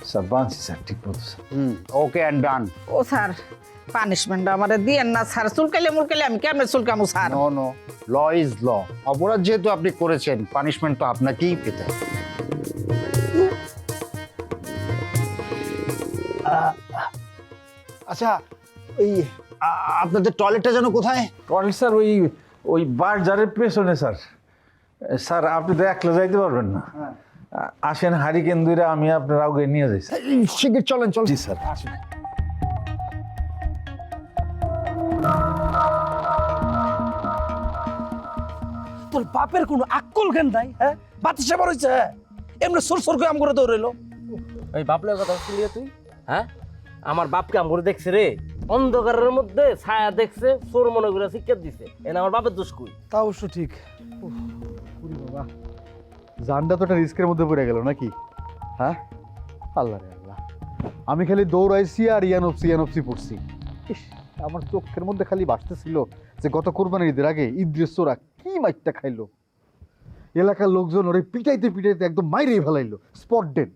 Sir বানছি sir ঠিক মতো sir. Okay and done. ও স্যার পানিশমেন্ট আমারে দিয়েন না স্যার, চুলকাইলে মুলকাইলে আমি কেমনে চুলকামু sir? No no, law is law. অপরাধ যেহেতু আপনি করেছেন, পানিশমেন্ট তো আপনাকেই পেতে হবে। আচ্ছা, ওই আপনাদের টয়লেটটা যেন কোথায়? টয়লেট স্যার ওই বাজারের পেছনে স্যার। স্যার আপনি তো একলা যাইতে পারবেন না, আসেন হারিকেন দুইটা আমি আপনার আগে নিয়ে যাই স্যার। শিগগির চলেন চলেন। জি স্যার। তোর বাপের কোনো আক্কল জ্ঞান নাই, হ্যাঁ? বাতি সেবার হয়েছে, এমনি সোর সোর করে আম করে দৌড়াইলো। ওই বাপলের কথা শুনলি তুই? হ্যাঁ, আমার বাপকে আম করে দেখছে রে, অন্ধকারের মধ্যে ছায়া দেখছে, চোর মনে করে শিক্ষা দিছে। এনে আমার বাপের দোষ কই? তা অবশ্য ঠিক। বাবা, জানটা তো একটা রিস্কের মধ্যে পড়ে গেল নাকি? হ্যাঁ, আল্লাহ রে আল্লাহ, আমি খালি দৌড়াইছি আর ইয়ানপসি পড়ছি। ইস, আমার চোখের মধ্যে খালি ভাসতেছিল যে গত কোরবানির ঈদের আগে ইদ্রিস চোরা কি মাইটটা খাইলো। এলাকার লোকজন ওরে পিটাইতে পিটাইতে একদম মাইরেই ফেলাইলো, স্পট ডেড।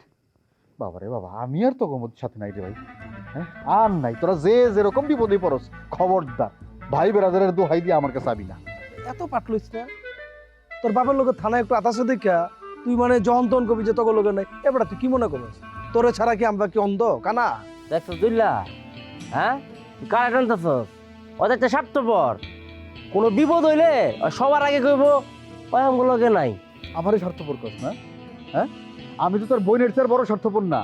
বাবা রে বাবা, আমি আর তো গোমদের সাথে নাই রে ভাই। হ্যাঁ, আর নাই, তোরা যে যেরকম বিপদে পড়স খবরদার ভাই বেড়াদারের দোহাই দিয়ে আমার কাছে আবি না। এত পাটলিস না, তোর বাপের লোকের থানায় একটু আতাসে দেখা তুই মানে যখন তখন কবি যে তখন লোকের নাই। এবার তুই কি মনে করিস তোরে ছাড়া কি আমরা কি অন্ধ কানা? দেখছো দুইলা? হ্যাঁ, তুই কারা টানতেছস? ওদের একটা স্বার্থপর, কোনো বিপদ হইলে ওই সবার আগে কইব ওই আমগুলোকে নাই। আমারই স্বার্থপর কস না? হ্যাঁ, আমি তো তোর বোনের চেয়ে বড় স্বার্থপর না,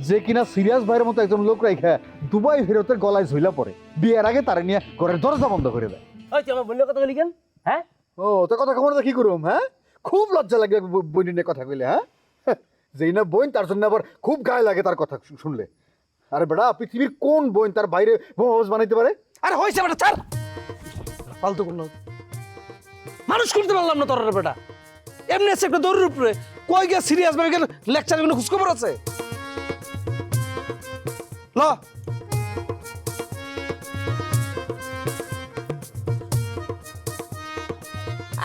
যে কিনা সিরিয়াস ভাইয়ের মতো একজন লোক রাইখা দুবাই ফেরতের গলায় ঝইলা পড়ে, বিয়ের আগে তারে নিয়ে ঘরের দরজা বন্ধ করে দেয়। ওই তুই আমার বোনের কথা বলি কেন? হ্যাঁ, ও তোর কথা খবর কি করুম? হ্যাঁ, খুব লজ্জা লাগে বোনের নিয়ে কথা কইলে। হ্যাঁ, যেই না বোন তার জন্য আবার খুব গায়ে লাগে তার কথা শুনলে। আরে বেটা, পৃথিবীর কোন বোন তার বাইরে বস বানাইতে পারে? আরে হয়েছে বেটা, ছাড় ফালতু করলো। মানুষ করতে পারলাম না তোর বেটা, এমনি আছে একটা দৌড়ের উপরে কই গিয়ে সিরিয়াস ভাবে গেল লেকচার কোনো খোঁজখবর আছে? ল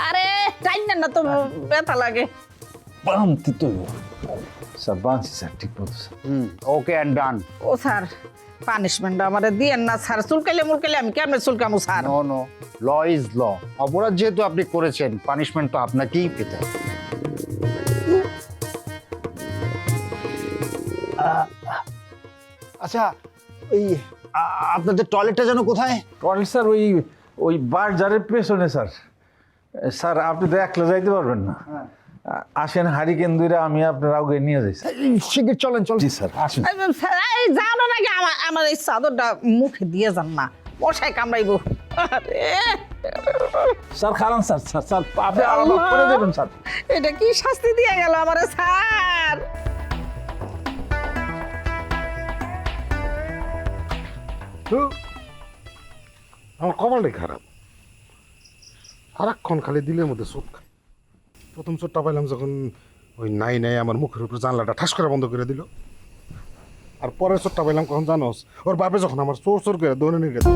আরে টাইম না তো ব্যথা লাগে। বানতে তো স্যার বানছি স্যার ঠিক মতো স্যার। Okay and done. ও স্যার পানিশমেন্ট আমারে দিয়েন না স্যার, চুলকাইলে মুলকাইলে আমি কেমনে চুলকামু sir? No no, law is law. অপরাধ যেহেতু আপনি করেছেন, পানিশমেন্ট তো আপনাকেই পেতে হবে। আচ্ছা, ওই আপনাদের টয়লেটটা যেন কোথায়? টয়লেট স্যার ওই বাজারের পেছনে স্যার। স্যার আপনি তো একলা যাইতে পারবেন না, আসেন হারিকেন দুইটা আমি আপনার আগে নিয়ে যাই স্যার। শিগগির চলেন চলেন। জি স্যার, আসেন। এই যাওয়ার আগে আমার এই চাদরটা মুখে দিয়ে যান না, মশাই কামড়াইব। আরে স্যার খারান স্যার, স্যার স্যার আপনি আলাদা করে দেবেন স্যার। এটা কি শাস্তি দিয়ে গেল আমারে স্যার? আমার কপালটাই খারাপ, সারাক্ষণ খালি দিলের মধ্যে চোট খায়। প্রথম চোটটা পাইলাম যখন ওই নাই নাই আমার মুখের উপরে জানলাটা ঠাস করে বন্ধ করে দিল। আর পরের চোটটা পাইলাম কখন জানোস? ওর বাপে যখন আমার চোর চোর করে দৌড়ে নিয়ে গেল।